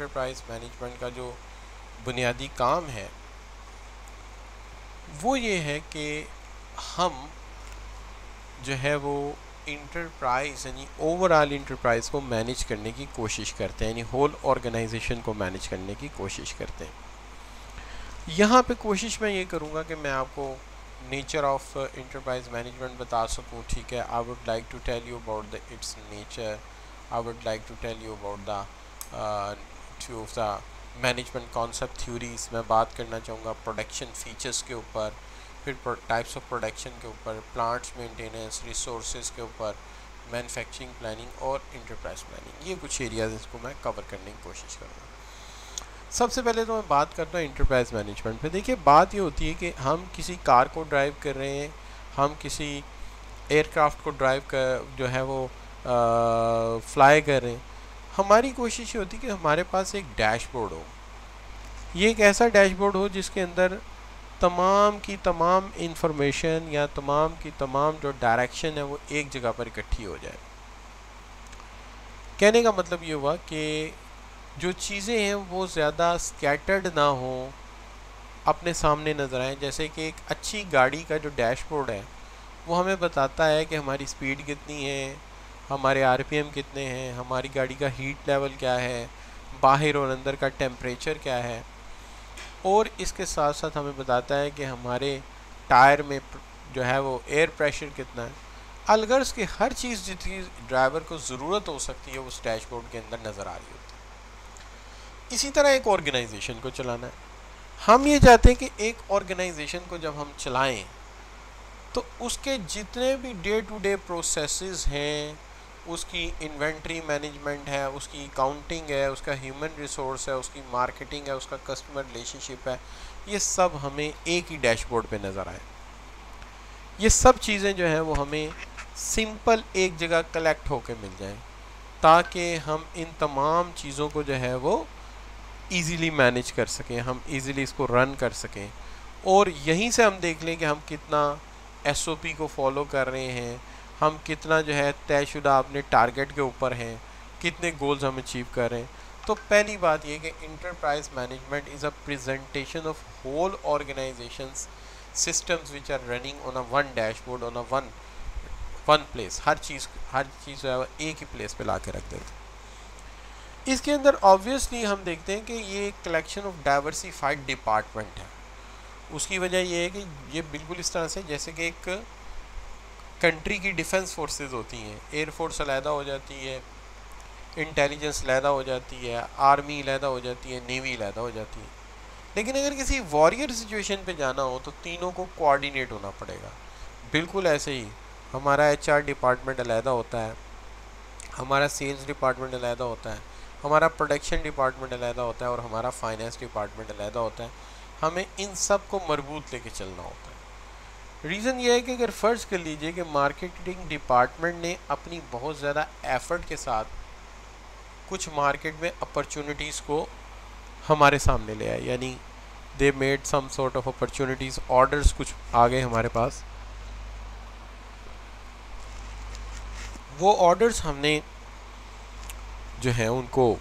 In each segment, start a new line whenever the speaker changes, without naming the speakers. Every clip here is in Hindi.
इंटरप्राइज मैनेजमेंट का जो बुनियादी काम है वो ये है कि हम जो है वो इंटरप्राइज यानी ओवरऑल इंटरप्राइज को मैनेज करने की कोशिश करते हैं, यानी होल ऑर्गेनाइजेशन को मैनेज करने की कोशिश करते हैं। यहाँ पे कोशिश मैं ये करूँगा कि मैं आपको नेचर ऑफ इंटरप्राइज मैनेजमेंट बता सकूँ। ठीक है, I would like to tell you about the it's nature, I would like to tell you about the two of the management concept theories. मैं बात करना चाहूँगा प्रोडक्शन फीचर्स के ऊपर, फिर टाइप्स ऑफ प्रोडक्शन के ऊपर, प्लांट्स मेंटेनेंस, रिसोर्सेज के ऊपर, मैन्युफैक्चरिंग प्लानिंग और इंटरप्राइज प्लानिंग। ये कुछ एरियाज इसको मैं कवर करने की कोशिश करूँगा। सबसे पहले तो मैं बात करता हूँ इंटरप्राइज मैनेजमेंट पे। देखिए, बात ये होती है कि हम किसी कार को ड्राइव कर रहे हैं, हम किसी एयरक्राफ्ट को ड्राइव कर जो है वो फ्लाई कर रहे हैं। हमारी कोशिश ये होती है कि हमारे पास एक डैशबोर्ड हो। ये एक ऐसा डैशबोर्ड हो जिसके अंदर तमाम की तमाम इंफॉर्मेशन या तमाम की तमाम जो डायरेक्शन है वो एक जगह पर इकट्ठी हो जाए। कहने का मतलब ये हुआ कि जो चीज़ें हैं वो ज़्यादा स्कैटर्ड ना हो, अपने सामने नज़र आएँ। जैसे कि एक अच्छी गाड़ी का जो डैशबोर्ड है वो हमें बताता है कि हमारी स्पीड कितनी है, हमारे आरपीएम कितने हैं, हमारी गाड़ी का हीट लेवल क्या है, बाहर और अंदर का टेम्परेचर क्या है, और इसके साथ साथ हमें बताता है कि हमारे टायर में जो है वो एयर प्रेशर कितना है। अलगर्ज की हर चीज़ जितनी ड्राइवर को ज़रूरत हो सकती है उस डैशबोर्ड के अंदर नज़र आ रही होती है। इसी तरह एक ऑर्गेनाइजेशन को चलाना है। हम ये चाहते हैं कि एक ऑर्गेनाइजेशन को जब हम चलाएं तो उसके जितने भी डे टू डे प्रोसेसेस हैं, उसकी इन्वेंट्री मैनेजमेंट है, उसकी अकाउंटिंग है, उसका ह्यूमन रिसोर्स है, उसकी मार्केटिंग है, उसका कस्टमर रिलेशनशिप है, ये सब हमें एक ही डैशबोर्ड पे नज़र आए। ये सब चीज़ें जो हैं वो हमें सिंपल एक जगह कलेक्ट होकर मिल जाएं, ताकि हम इन तमाम चीज़ों को जो है वो ईज़िली मैनेज कर सकें, हम ईज़िली इसको रन कर सकें, और यहीं से हम देख लें कि हम कितना एसओपी को फॉलो कर रहे हैं, हम कितना जो है तयशुदा अपने टारगेट के ऊपर हैं, कितने गोल्स हम अचीव कर रहे हैं। तो पहली बात ये कि enterprise management is a presentation of whole organisations systems which are running on a one dashboard on a one place. हर चीज़ जो है एक ही प्लेस पे ला के रख देते हैं। इसके अंदर ऑब्वियसली हम देखते हैं कि ये एक कलेक्शन ऑफ डाइवर्सिफाइड डिपार्टमेंट है। उसकी वजह यह है कि ये बिल्कुल इस तरह से जैसे कि एक कंट्री की डिफेंस फोर्सेस होती हैं, एयरफोर्स अलहदा हो जाती है, इंटेलिजेंस अलहदा हो जाती है, आर्मी अलहदा हो जाती है, नेवी अलहदा हो जाती है। लेकिन अगर किसी वॉरियर सिचुएशन पे जाना हो तो तीनों को कोऑर्डिनेट होना पड़ेगा। बिल्कुल ऐसे ही हमारा एचआर डिपार्टमेंट अलहदा होता है, हमारा सेल्स डिपार्टमेंट अलहदा होता है, हमारा प्रोडक्शन डिपार्टमेंट अलहदा होता है, और हमारा फाइनेंस डिपार्टमेंट अलहदा होता है। हमें इन सब को मरबूत लेके चलना होता है। रीज़न ये है कि अगर फ़र्ज़ कर लीजिए कि मार्केटिंग डिपार्टमेंट ने अपनी बहुत ज़्यादा एफ़र्ट के साथ कुछ मार्केट में अपॉर्चुनिटीज़ को हमारे सामने ले आए, यानी they made some sort of opportunities, orders कुछ आ गए हमारे पास, वो ऑर्डर्स हमने जो है उनको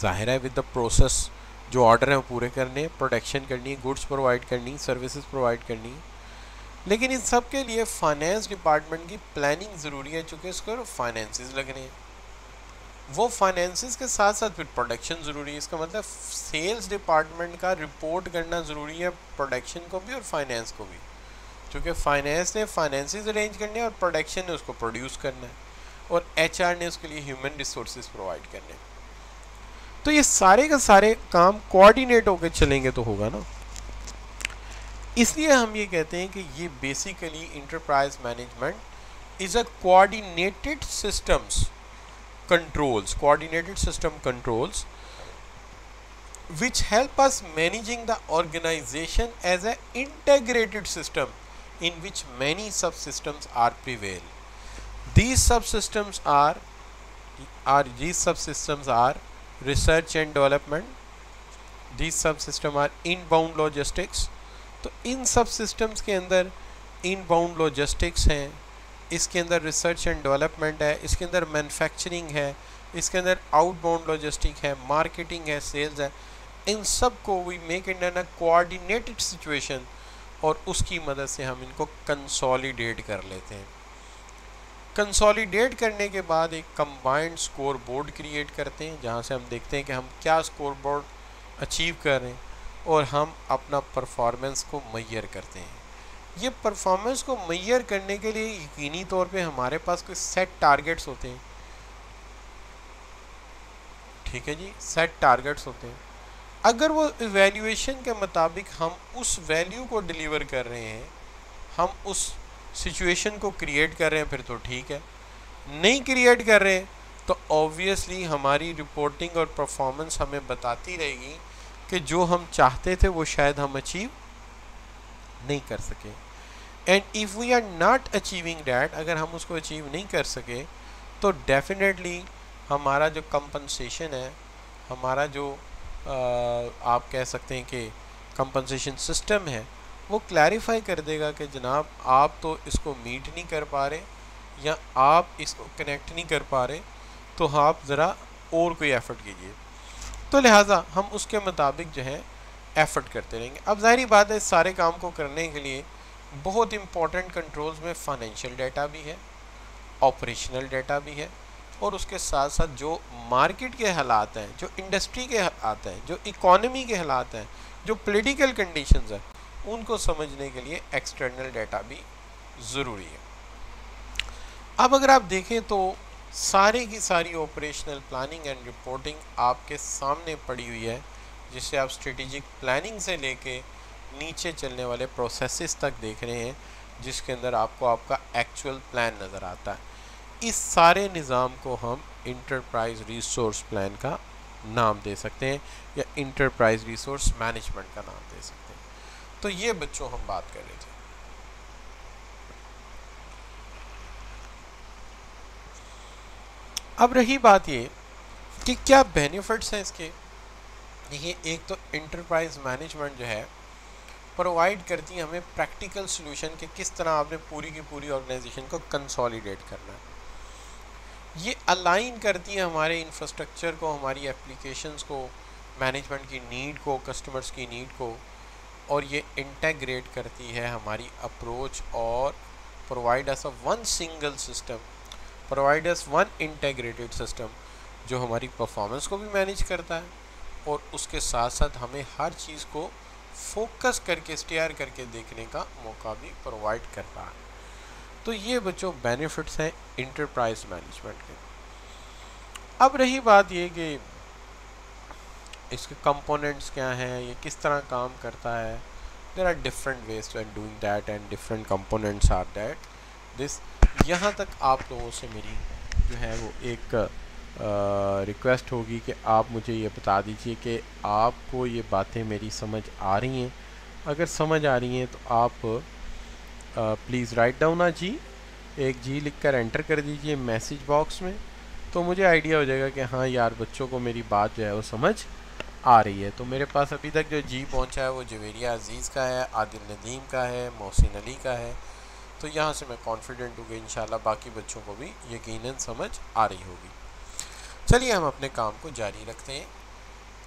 ज़ाहिर है विद द प्रोसेस जो ऑर्डर है वो पूरे करने, प्रोडक्शन करनी, गुड्स प्रोवाइड करनी, सर्विसेज प्रोवाइड करनी। लेकिन इन सब के लिए फाइनेंस डिपार्टमेंट की प्लानिंग ज़रूरी है, चूँकि इसको फाइनेंसेस लगने हैं। वो फाइनेंसेस के साथ साथ फिर प्रोडक्शन ज़रूरी है। इसका मतलब सेल्स डिपार्टमेंट का रिपोर्ट करना ज़रूरी है प्रोडक्शन को भी और फाइनेंस को भी, क्योंकि फाइनेंस ने फाइनेंसेस अरेंज करने हैं और प्रोडक्शन ने उसको प्रोड्यूस करना है, और एचआर ने उसके लिए ह्यूमन रिसोर्सेज प्रोवाइड करने हैं। तो ये सारे का सारे काम कोऑर्डिनेट होकर चलेंगे तो होगा ना। इसलिए हम ये कहते हैं कि ये basically enterprise management is a coordinated systems coordinated system controls which help us managing the organization as an integrated system in which many subsystems are prevail. These subsystems are research and development. These subsystems are inbound logistics. तो इन subsystems के अंदर inbound logistics हैं, इसके अंदर रिसर्च एंड डेवलपमेंट है, इसके अंदर मैन्युफैक्चरिंग है, इसके अंदर आउटबाउंड लॉजिस्टिक है, मार्केटिंग है, सेल्स है, इन सब को we make it in a coordinated situation और उसकी मदद से हम इनको कंसोलिडेट कर लेते हैं। कंसोलिडेट करने के बाद एक कंबाइंड स्कोर बोर्ड क्रिएट करते हैं जहाँ से हम देखते हैं कि हम क्या स्कोर बोर्ड अचीव कर रहे हैं और हम अपना परफॉर्मेंस को मेजर करते हैं। ये परफॉर्मेंस को मेजर करने के लिए यकीनी तौर पे हमारे पास कुछ सेट टारगेट्स होते हैं, ठीक है जी, सेट टारगेट्स होते हैं। अगर वो इवैल्यूएशन के मुताबिक हम उस वैल्यू को डिलीवर कर रहे हैं, हम उस सिचुएशन को क्रिएट कर रहे हैं, फिर तो ठीक है। नहीं क्रिएट कर रहे हैं तो ऑब्वियसली हमारी रिपोर्टिंग और परफॉर्मेंस हमें बताती रहेगी कि जो हम चाहते थे वो शायद हम अचीव नहीं कर सके। And if we are not achieving that, अगर हम उसको अचीव नहीं कर सके तो डेफिनेटली हमारा जो कंपनसेशन है, हमारा जो आप कह सकते हैं कि कंपनसेशन सिस्टम है, वो क्लैरिफाई कर देगा कि जनाब आप तो इसको मीट नहीं कर पा रहे या आप इसको कनेक्ट नहीं कर पा रहे, तो आप ज़रा और कोई एफ़र्ट कीजिए। तो लिहाजा हम उसके मुताबिक जो है एफ़र्ट करते रहेंगे। अब ज़ाहिर बात है इस सारे काम को करने के लिए बहुत इंपॉर्टेंट कंट्रोल्स में फाइनेंशियल डाटा भी है, ऑपरेशनल डाटा भी है, और उसके साथ साथ जो मार्केट के हालात हैं, जो इंडस्ट्री के हालात हैं, जो इकोनॉमी के हालात हैं, जो पॉलिटिकल कंडीशंस हैं, उनको समझने के लिए एक्सटर्नल डाटा भी ज़रूरी है। अब अगर आप देखें तो सारी की सारी ऑपरेशनल प्लानिंग एंड रिपोर्टिंग आपके सामने पड़ी हुई है, जिसे आप स्ट्रेटेजिक प्लानिंग से लेके नीचे चलने वाले प्रोसेसेस तक देख रहे हैं, जिसके अंदर आपको आपका एक्चुअल प्लान नज़र आता है। इस सारे निज़ाम को हम इंटरप्राइज रिसोर्स प्लान का नाम दे सकते हैं या इंटरप्राइज रिसोर्स मैनेजमेंट का नाम दे सकते हैं। तो ये बच्चों हम बात कर रहे थे। अब रही बात ये कि क्या बेनिफिट्स हैं इसके। देखिए, एक तो इंटरप्राइज मैनेजमेंट जो है प्रोवाइड करती है हमें प्रैक्टिकल सॉल्यूशन के किस तरह आपने पूरी की पूरी ऑर्गेनाइजेशन को कंसोलिडेट करना है। ये अलाइन करती है हमारे इंफ्रास्ट्रक्चर को, हमारी एप्लीकेशंस को, मैनेजमेंट की नीड को, कस्टमर्स की नीड को, और ये इंटेग्रेट करती है हमारी अप्रोच और provide us a one single system, provide us one integrated system जो हमारी परफॉर्मेंस को भी मैनेज करता है और उसके साथ साथ हमें हर चीज़ को फोकस करके स्टेयर करके देखने का मौका भी प्रोवाइड कर रहा है। तो ये बच्चों बेनिफिट्स हैं इंटरप्राइज मैनेजमेंट के। अब रही बात ये कि इसके कंपोनेंट्स क्या हैं, ये किस तरह काम करता है। There are different ways to doing that and different components are that this. यहाँ तक आप लोगों से मेरी जो है वो एक रिक्वेस्ट होगी कि आप मुझे ये बता दीजिए कि आपको ये बातें मेरी समझ आ रही हैं। अगर समझ आ रही हैं तो आप प्लीज़ राइट डाउन जी, एक जी लिखकर एंटर कर दीजिए मैसेज बॉक्स में, तो मुझे आइडिया हो जाएगा कि हाँ यार बच्चों को मेरी बात जो है वो समझ आ रही है। तो मेरे पास अभी तक जो जी पहुंचा है वो जवेरिया अजीज़ का है, आदिल नदीम का है, मोहसिन अली का है। तो यहाँ से मैं कॉन्फिडेंट हूँ कि इंशाल्लाह बाकी बच्चों को भी यकीनन समझ आ रही होगी। चलिए हम अपने काम को जारी रखते हैं।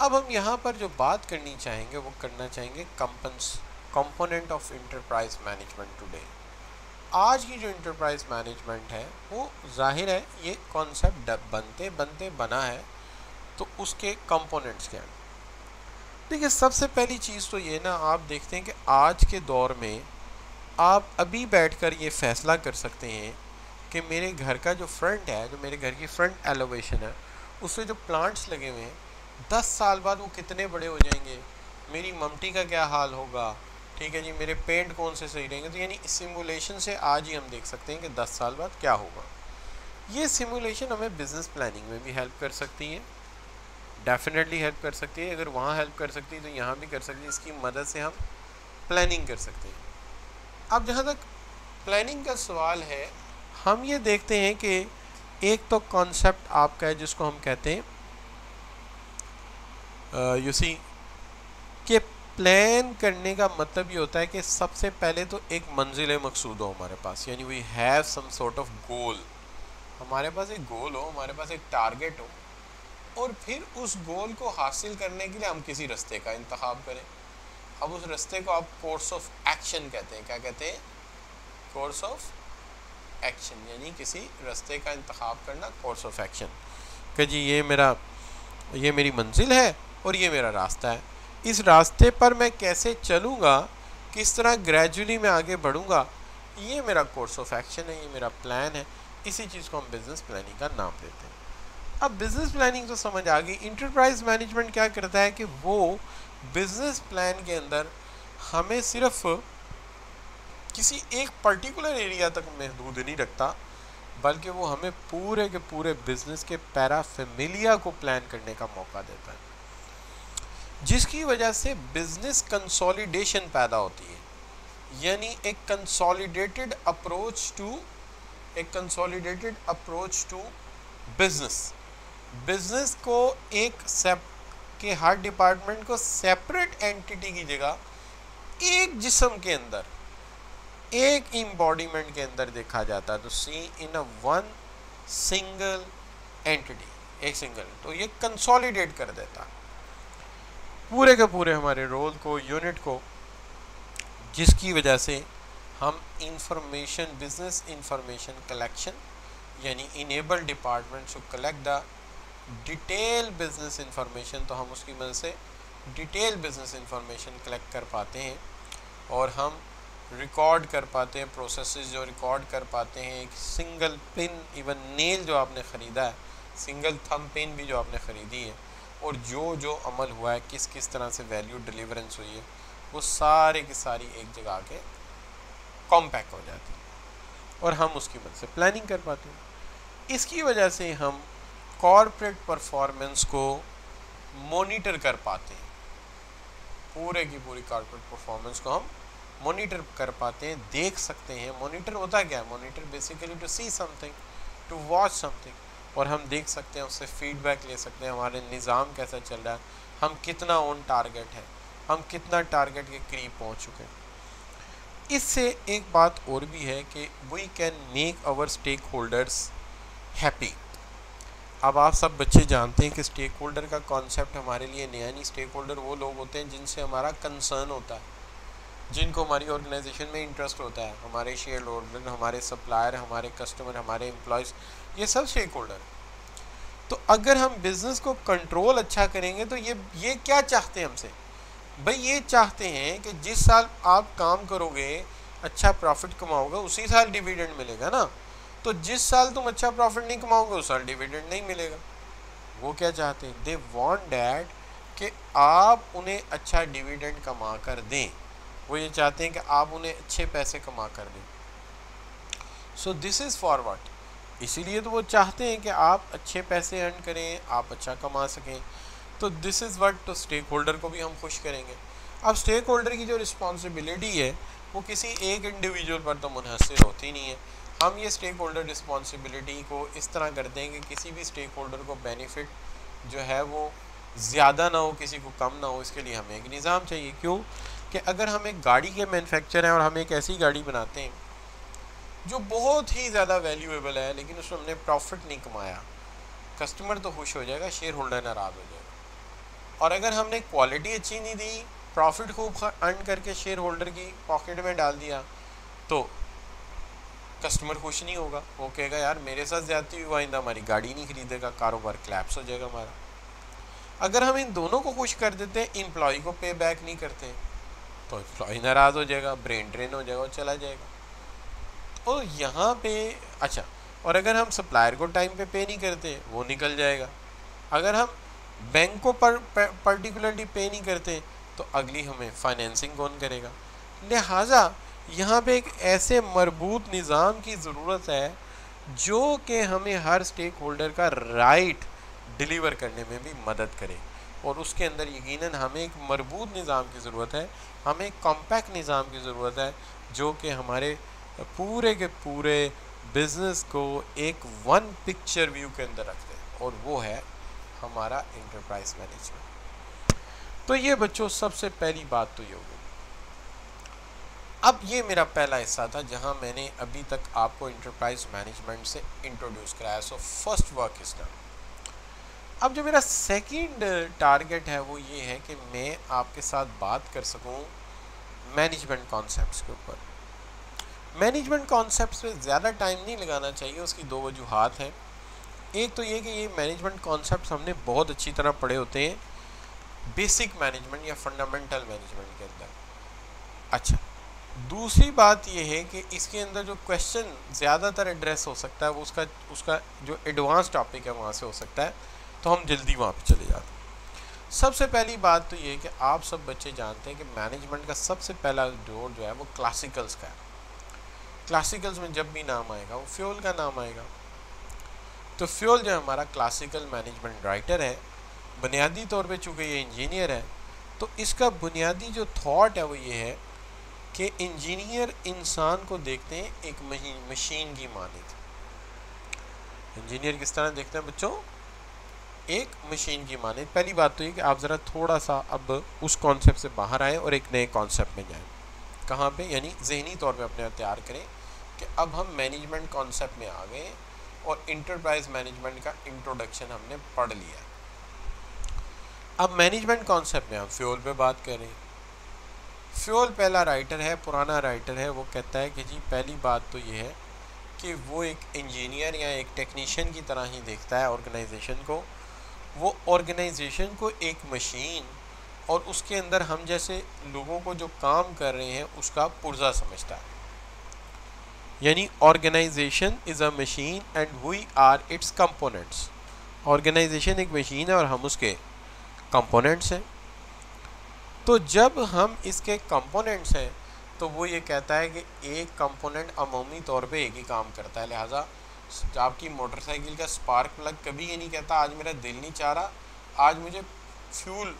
अब हम यहाँ पर जो बात करनी चाहेंगे वो करना चाहेंगे component of enterprise management today. आज की जो इंटरप्राइज मैनेजमेंट है वो जाहिर है ये कॉन्सेप्ट बनते बनते बना है, तो उसके कंपोनेंट्स क्या हैं। देखिए, सबसे पहली चीज़ तो ये ना, आप देखते हैं कि आज के दौर में आप अभी बैठकर ये फैसला कर सकते हैं कि मेरे घर का जो फ्रंट है, जो मेरे घर की फ्रंट एलिवेशन है, उसमें जो प्लांट्स लगे हुए हैं 10 साल बाद वो कितने बड़े हो जाएंगे, मेरी ममटी का क्या हाल होगा, ठीक है जी, मेरे पेंट कौन से सही रहेंगे। तो यानी सिमुलेशन से आज ही हम देख सकते हैं कि 10 साल बाद क्या होगा। ये सिमुलेशन हमें बिज़नेस प्लानिंग में भी हेल्प कर सकती है, डेफिनेटली हेल्प कर सकती है। अगर वहाँ हेल्प कर सकती है तो यहाँ भी कर सकती है। इसकी मदद से हम प्लानिंग कर सकते हैं। अब जहाँ तक प्लानिंग का सवाल है, हम ये देखते हैं कि एक तो कॉन्सेप्ट आपका है जिसको हम कहते हैं यू सी कि प्लान करने का मतलब ये होता है कि सबसे पहले तो एक मंजिल मकसूद हो हमारे पास, यानी we have some sort of goal. हमारे पास एक गोल हो, हमारे पास एक टारगेट हो और फिर उस गोल को हासिल करने के लिए हम किसी रास्ते का इंतखाब करें। अब उस रास्ते को आप कोर्स ऑफ एक्शन कहते हैं। क्या कहते हैं? कोर्स ऑफ एक्शन, यानी किसी रास्ते का इंतखाब करना, कोर्स ऑफ एक्शन। कि जी ये मेरी मंजिल है और ये मेरा रास्ता है, इस रास्ते पर मैं कैसे चलूँगा, किस तरह ग्रेजुअली मैं आगे बढ़ूँगा, ये मेरा कोर्स ऑफ एक्शन है, ये मेरा प्लान है। इसी चीज़ को हम बिजनेस प्लानिंग का नाम देते हैं। अब बिजनेस प्लानिंग तो समझ आ गई। इंटरप्राइज मैनेजमेंट क्या करता है कि वो बिजनेस प्लान के अंदर हमें सिर्फ किसी एक पर्टिकुलर एरिया तक महदूद नहीं रखता, बल्कि वो हमें पूरे के पूरे बिजनेस के पैराफेमिलिया को प्लान करने का मौका देता है, जिसकी वजह से बिजनेस कंसोलिडेशन पैदा होती है। यानी एक कंसोलिडेटेड अप्रोच टू बिजनेस को के हर डिपार्टमेंट को सेपरेट एंटिटी की जगह एक जिस्म के अंदर, एक एम्बॉडीमेंट के अंदर देखा जाता है। तो सी इन अ वन सिंगल एंटिटी, एक सिंगल, तो ये कंसोलिडेट कर देता पूरे के पूरे हमारे रोल को, यूनिट को, जिसकी वजह से हम बिजनेस इंफॉर्मेशन कलेक्शन, यानी enable department to collect the detail business information, तो हम उसकी मदद से डिटेल बिजनेस इंफॉर्मेशन कलेक्ट कर पाते हैं और हम रिकॉर्ड कर पाते हैं प्रोसेसेस जो रिकॉर्ड कर पाते हैं। एक सिंगल पिन, इवन नेल जो आपने ख़रीदा है, सिंगल थंब पिन भी जो आपने ख़रीदी है, और जो अमल हुआ है, किस किस तरह से वैल्यू डिलीवरेंस हुई है, वो सारे की सारी एक जगह आके कॉम्पैक्ट हो जाती है और हम उसकी मदद से प्लानिंग कर पाते हैं। इसकी वजह से हम कॉर्पोरेट परफॉर्मेंस को मॉनिटर कर पाते हैं। पूरे की पूरी कॉर्पोरेट परफॉर्मेंस को हम मॉनिटर कर पाते हैं, देख सकते हैं। मॉनिटर होता क्या है? Monitor basically to see something, to watch something, और हम देख सकते हैं, उससे फीडबैक ले सकते हैं, हमारे निज़ाम कैसा चल रहा है, हम कितना ऑन टारगेट है, हम कितना टारगेट के करीब पहुंच चुके हैं। इससे एक बात और भी है कि we can make our stakeholders happy. अब आप सब बच्चे जानते हैं कि स्टेक होल्डर का कॉन्सेप्ट हमारे लिए नया नहीं। स्टेक होल्डर वो लोग होते हैं जिनसे हमारा कंसर्न होता है, जिनको हमारी ऑर्गेनाइजेशन में इंटरेस्ट होता है। हमारे शेयर होल्डर, हमारे सप्लायर, हमारे कस्टमर, हमारे एम्प्लॉयज़, ये सब स्टेक होल्डर। तो अगर हम बिज़नेस को कंट्रोल अच्छा करेंगे तो ये क्या चाहते हैं हमसे? भाई ये चाहते हैं कि जिस साल आप काम करोगे, अच्छा प्रॉफिट कमाओगे, उसी साल डिविडेंड मिलेगा ना। तो जिस साल तुम अच्छा प्रॉफिट नहीं कमाओगे उस साल डिविडेंड नहीं मिलेगा। वो क्या चाहते हैं? दे वांट दैट कि आप उन्हें अच्छा डिविडेंड कमा कर दें। वो ये चाहते हैं कि आप उन्हें अच्छे पैसे कमा कर दें। So this is for what, इसीलिए तो वो चाहते हैं कि आप अच्छे पैसे अर्न करें, आप अच्छा कमा सकें। तो दिस इज़ व्हाट, तो स्टेक होल्डर को भी हम खुश करेंगे। अब स्टेक होल्डर की जो रिस्पॉन्सिबिलिटी है वो किसी एक इंडिविजुअल पर तो मुनहसर होती नहीं है। हम ये स्टेक होल्डर रिस्पॉन्सिबिलिटी को इस तरह करते हैं कि किसी भी स्टेक होल्डर को बेनिफिट जो है वो ज़्यादा ना हो, किसी को कम ना हो। इसके लिए हमें एक निज़ाम चाहिए। क्यों? कि अगर हम एक गाड़ी के मैन्युफैक्चर हैं और हम एक ऐसी गाड़ी बनाते हैं जो बहुत ही ज़्यादा वैल्यूएबल है, लेकिन उसमें हमने प्रॉफिट नहीं कमाया, कस्टमर तो खुश हो जाएगा, शेयर होल्डर नाराज़ हो जाएगा। और अगर हमने क्वालिटी अच्छी नहीं दी, प्रॉफिट खूब अर्न करके शेयर होल्डर की पॉकेट में डाल दिया, तो कस्टमर खुश नहीं होगा। वो कहेगा यार मेरे साथ ज़्यादती हुई, आइंदा हमारी गाड़ी नहीं खरीदेगा, कारोबार क्लैप्स हो जाएगा हमारा। अगर हम इन दोनों को खुश कर देते हैं, एम्प्लॉय को पे बैक नहीं करते, तो एम्प्लॉय नाराज़ हो जाएगा, ब्रेन ड्रेन हो जाएगा और चला जाएगा। और यहाँ पे अच्छा, और अगर हम सप्लायर को टाइम पे नहीं करते, वो निकल जाएगा। अगर हम बैंक को पर्टिकुलरली पे नहीं करते, तो अगली हमें फाइनेंसिंग कौन करेगा? लिहाजा यहाँ पे एक ऐसे मरबूत निज़ाम की ज़रूरत है जो कि हमें हर स्टेक होल्डर का राइट डिलीवर करने में भी मदद करे। और उसके अंदर यकीनन हमें एक मरबूत निज़ाम की ज़रूरत है, हमें एक कॉम्पैक्ट निज़ाम की ज़रूरत है जो कि हमारे पूरे के पूरे बिज़नेस को एक वन पिक्चर व्यू के अंदर रखते हैं, और वो है हमारा एंटरप्राइज मैनेजमेंट। तो ये बच्चों सबसे पहली बात तो ये होगी। अब ये मेरा पहला हिस्सा था जहां मैंने अभी तक आपको एंटरप्राइज मैनेजमेंट से इंट्रोड्यूस कराया। So first work is done. अब जो मेरा सेकंड टारगेट है वो ये है कि मैं आपके साथ बात कर सकूं मैनेजमेंट कॉन्सेप्ट्स के ऊपर। मैनेजमेंट कॉन्सेप्ट्स में ज़्यादा टाइम नहीं लगाना चाहिए, उसकी दो वजूहात हैं। एक तो ये कि ये मैनेजमेंट कॉन्सेप्ट्स हमने बहुत अच्छी तरह पढ़े होते हैं बेसिक मैनेजमेंट या फंडामेंटल मैनेजमेंट के अंदर। अच्छा, दूसरी बात ये है कि इसके अंदर जो क्वेश्चन ज़्यादातर एड्रेस हो सकता है वो उसका जो एडवांस टॉपिक है वहाँ से हो सकता है, तो हम जल्दी वहाँ पे चले जाते हैं। सबसे पहली बात तो ये है कि आप सब बच्चे जानते हैं कि मैनेजमेंट का सबसे पहला डोर जो है वो क्लासिकल्स का है। क्लासिकल्स में जब भी नाम आएगा वो फ्योल का नाम आएगा। तो फ्योल जो हमारा क्लासिकल मैनेजमेंट राइटर है, बुनियादी तौर पे चूँकि ये इंजीनियर है, तो इसका बुनियादी जो थॉट है वो ये है कि इंजीनियर इंसान को देखते हैं एक मशीन की मानित। इंजीनियर किस तरह देखते हैं बच्चों? एक मशीन की मानित। पहली बात तो ये कि आप ज़रा थोड़ा सा अब उस कॉन्सेप्ट से बाहर आएँ और एक नए कॉन्सेप्ट में जाएं। कहाँ पे? यानी जहनी तौर पे अपने तैयार करें कि अब हम मैनेजमेंट कॉन्सेप्ट में आ गए और इंटरप्राइज मैनेजमेंट का इंट्रोडक्शन हमने पढ़ लिया। अब मैनेजमेंट कॉन्सेप्ट में हम फ्यूल पे बात करें। फ्यूल पहला राइटर है, पुराना राइटर है, वो कहता है कि जी पहली बात तो ये है कि वो एक इंजीनियर या एक टेक्नीशियन की तरह ही देखता है ऑर्गेनाइजेशन को। वो ऑर्गेनाइजेशन को एक मशीन और उसके अंदर हम जैसे लोगों को जो काम कर रहे हैं उसका पुर्जा समझता है। यानी organization is a machine and we are its components. Organization एक मशीन है और हम उसके कंपोनेंट्स हैं। तो जब हम इसके कंपोनेंट्स हैं तो वो ये कहता है कि एक कंपोनेंट अमूमी तौर पे एक ही काम करता है। लिहाजा आपकी मोटरसाइकिल का स्पार्क प्लग कभी ये नहीं कहता आज मेरा दिल नहीं चाह रहा, आज मुझे फ्यूल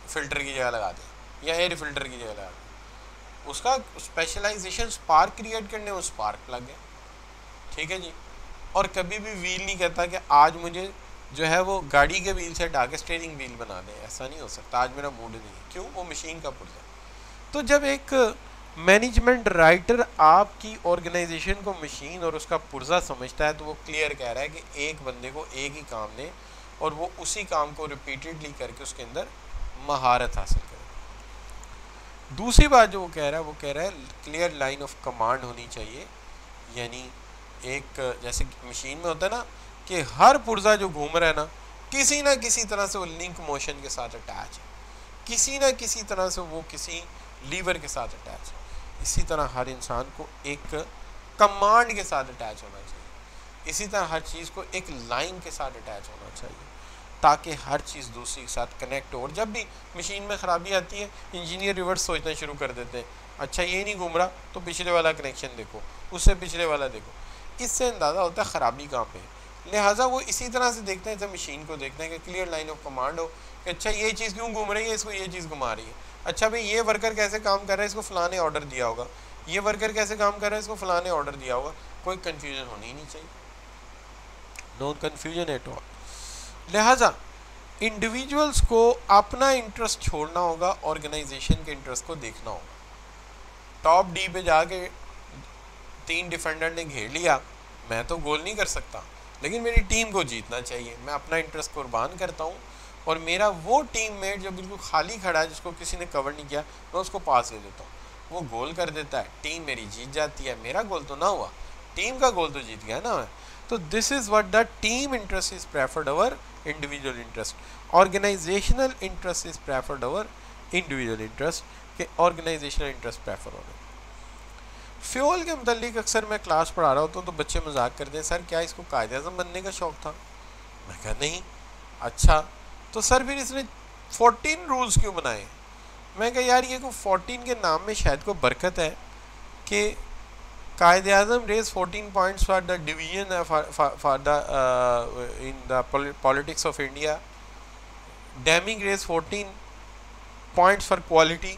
फिल्टर की जगह लगा दे या एयर फिल्टर की जगह लगा दे। उसका स्पेशलाइजेशन स्पार्क क्रिएट करने में स्पार्क प्लग है, ठीक है जी। और कभी भी व्हील नहीं कहता कि आज मुझे जो है वो गाड़ी के व्हील से हटा के स्टीयरिंग व्हील बना दें, ऐसा नहीं हो सकता, आज मेरा मूड नहीं है। क्यों? वो मशीन का पुर्जा। तो जब एक मैनेजमेंट राइटर आपकी ऑर्गेनाइजेशन को मशीन और उसका पुर्जा समझता है तो वो क्लियर कह रहा है कि एक बंदे को एक ही काम दे और वो उसी काम को रिपीटेडली करके उसके अंदर महारत हासिल करे। दूसरी बात जो वो कह रहा है क्लियर लाइन ऑफ कमांड होनी चाहिए। यानी एक जैसे मशीन में होता है ना कि हर पुर्जा जो घूम रहा है ना किसी तरह से वो लिंक मोशन के साथ अटैच है, किसी ना किसी तरह से वो किसी लीवर के साथ अटैच है। इसी तरह हर इंसान को एक कमांड के साथ अटैच होना चाहिए। इसी तरह हर चीज़ को एक लाइन के साथ अटैच होना चाहिए ताकि हर चीज़ दूसरी के साथ कनेक्ट हो। और जब भी मशीन में ख़राबी आती है इंजीनियर रिवर्स सोचना शुरू कर देते हैं, अच्छा ये नहीं घूम रहा तो पिछले वाला कनेक्शन देखो, उससे पिछले वाला देखो। इससे अंदाज़ा होता है ख़राबी कहाँ पे है। लिहाजा वो इसी तरह से देखते हैं जब मशीन को देखते हैं कि क्लियर लाइन ऑफ कमांड हो कि अच्छा ये चीज़ क्यों घूम रही है, इसको ये चीज़ घुमा रही है। अच्छा भाई ये वर्कर कैसे काम कर रहा है, इसको फ़लाँ ने ऑर्डर दिया होगा, ये वर्कर कैसे काम कर रहा है, इसको फ़लाँ ने ऑर्डर दिया होगा। कोई कन्फ्यूजन होनी ही नहीं चाहिए, नो कन्फ्यूजन एट ऑल। लिहाजा इंडिविजुअल्स को अपना इंटरेस्ट छोड़ना होगा, ऑर्गेनाइजेशन के इंटरेस्ट को देखना होगा। टॉप डी पे जाके 3 डिफेंडर ने घेर लिया, मैं तो गोल नहीं कर सकता, लेकिन मेरी टीम को जीतना चाहिए, मैं अपना इंटरेस्ट कुर्बान करता हूँ और मेरा वो टीममेट जो बिल्कुल खाली खड़ा है जिसको किसी ने कवर नहीं किया, मैं उसको पास दे देता हूँ, वो गोल कर देता है, टीम मेरी जीत जाती है। मेरा गोल तो ना हुआ, टीम का गोल तो जीत गया ना मैं। तो this is what the team interest is preferred over individual interest. Organizational interest is preferred over individual interest के ऑर्गेनाइजेशनल इंटरेस्ट प्रेफर हो रहे। फ्यूल के मुतालिक अक्सर मैं क्लास पढ़ा रहा होता हूँ तो बच्चे मजाक करते हैं, सर क्या इसको कायदे-ए-आज़म बनने का शौक़ था? मैं कहा नहीं। अच्छा तो सर फिर इसने 14 रूल्स क्यों बनाए? मैं कहा यार ये को 14 के नाम में शायद को बरकत है कि कायदे-ए-आज़म raise 14 points for the division for the in the politics of India, Deming raise 14 points for quality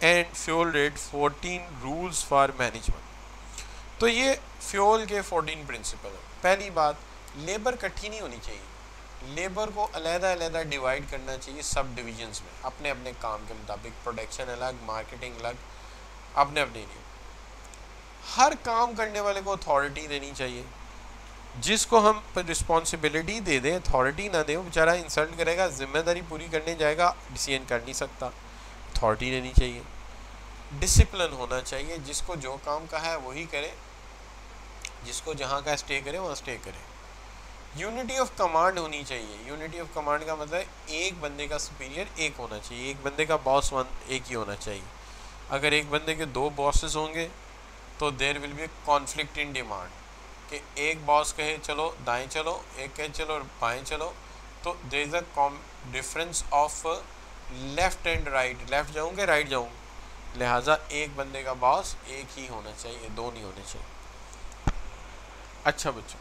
and fuel rate 14 rules for management. तो ये फ्यूल के 14 प्रिंसिपल है। पहली बात, लेबर इकट्ठी नहीं होनी चाहिए, लेबर को अलग-अलग डिवाइड करना चाहिए सब डिविजन्स में अपने अपने काम के मुताबिक। प्रोडक्शन अलग, मार्केटिंग अलग, अपने अपने लिए। हर काम करने वाले को अथॉरिटी देनी चाहिए, जिसको हम रिस्पॉन्सिबिलिटी दे दें, अथॉरिटी ना दें, वो बेचारा इंसल्ट करेगा, जिम्मेदारी पूरी करने जाएगा, डिसीजन कर नहीं सकता। अथॉरिटी देनी चाहिए, डिसिप्लिन होना चाहिए, जिसको जो काम का है वही करे, जिसको जहाँ का स्टे करे वहाँ स्टे करे। यूनिटी ऑफ कमांड होनी चाहिए। यूनिटी ऑफ कमांड का मतलब एक बंदे का सुपीरियर एक होना चाहिए, एक बंदे का बॉस एक ही होना चाहिए। अगर एक बंदे के दो बॉसेस होंगे तो there will be conflict in demand, कि एक बॉस कहे चलो दाएं चलो, एक कहे चलो बाएं चलो, तो there is a difference of left and right, left जाऊँगे राइट जाऊँगे, लिहाजा एक बंदे का बॉस एक ही होना चाहिए, दो नहीं होने चाहिए। अच्छा बच्चों,